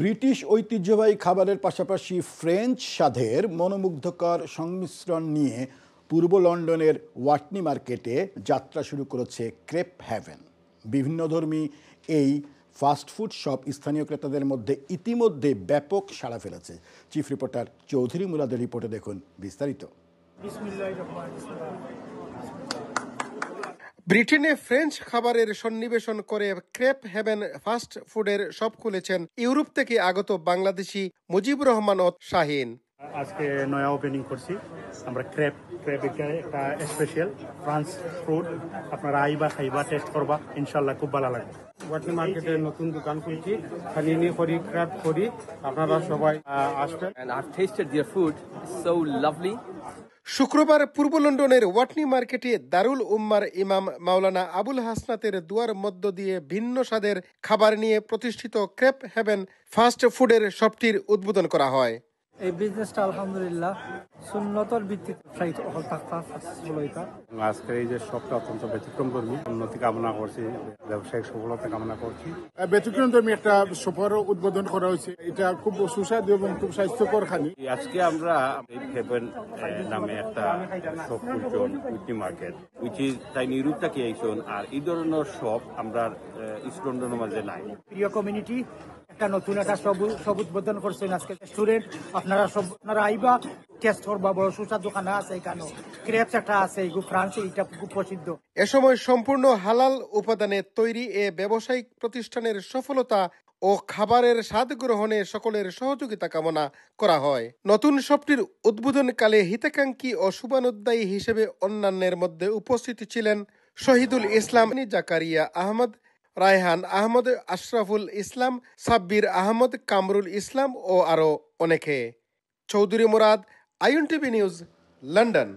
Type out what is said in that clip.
British ঐতিহ্যবাহী খাবারের পাশাপাশি ফ্রেঞ্চ স্বাদের মনোমুগ্ধকর সংমিশ্রণ নিয়ে পূর্ব লন্ডনের ওয়াটনি মার্কেটে যাত্রা শুরু করেছে ক্রেপ হ্যাভেন। বিভিন্নধর্মী এই ফাস্টফুড শপ স্থানীয় ক্রেতাদের মধ্যে ইতিমধ্যে ব্যাপক সাড়া ফেলেছে। চিফ রিপোর্টার চৌধুরী মুরাদের রিপোর্টে দেখুন বিস্তারিত। ব্রিটেনে ফ্রেঞ্চ খাবারের সন্নিবেশন করে ক্রেপ হেভেন ফাস্ট ফুডের শপ খুলেছেন ইউরোপ থেকে আগত বাংলাদেশি মুজিবুর রহমান ও শাহিন। আজকে নয়া ওপেনিং করছি আমরা ক্রেপ একটা স্পেশাল ফ্রান্স ফুড। আপনারা আইবা খাইবা, টেস্ট করবা, ইনশাল্লাহ খুব ভালো লাগবে। ওয়াটনি মার্কেটে নতুন দোকান খুলছি, খালিনি করি, ক্র্যাপ করি, আপনারা সবাই আসবেন। And I've tasted their food, so lovely. শুক্রবার পূর্ব লন্ডনের ওয়াটনি মার্কেটে দারুল উম্মার ইমাম মাওলানা আবুল হাসনাতের দুয়ার মধ্য দিয়ে ভিন্ন স্বাদের খাবার নিয়ে প্রতিষ্ঠিত ক্রেপ হেভেন ফাস্ট ফুডের শপটির উদ্বোধন করা হয়। এই বিজনেসটা আলহামদুলিল্লাহ সুন্নতর ভিত্তিতে আজকে এই যে শপটা অত্যন্ত ব্যতিক্রমধর্মী, উন্নতি কামনা করছি, ব্যবসায়িক সফলতা কামনা করছি। ব্যতিক্রমধর্মী একটা শপের উদ্বোধন করা হয়েছে। এটা খুব সুস্বাদু এবং খুব স্বাস্থ্যকর খানি। আজকে আমরা হেভেন নামে একটা শপ খুলছি উইটনি মার্কেট, উইচ ইজ তাই ইউরোপ থেকে আইসন। আর এই ধরনের শপ আমরা ইস্ট লন্ডনের মাঝে নাই। প্রিয় কমিউনিটি একটা নতুন একটা সব উদ্বোধন করছেন আজকে। স্টুডেন্ট আপনারা আইবা, টেস্ট করবা, বড় সুস্বাদু খানা আছে এখানে। ক্রেপস একটা আছে, ফ্রান্সে এটা খুব প্রসিদ্ধ। এ সময় সম্পূর্ণ হালাল উপাদানে তৈরি এ ব্যবসায়িক প্রতিষ্ঠানের সফলতা ও খাবারের স্বাদ গ্রহণে সকলের সহযোগিতা কামনা করা হয়। নতুন শপটির উদ্বোধনকালে হিতাকাঙ্ক্ষী ও শুভানুদ্দায়ী হিসেবে অন্যান্যের মধ্যে উপস্থিত ছিলেন শহীদুল ইসলাম, জাকারিয়া আহমদ, রায়হান আহমদ, আশরাফুল ইসলাম, সাব্বির আহমদ, কামরুল ইসলাম ও আরও অনেকে। Chowdhury Murad, INTV news, London.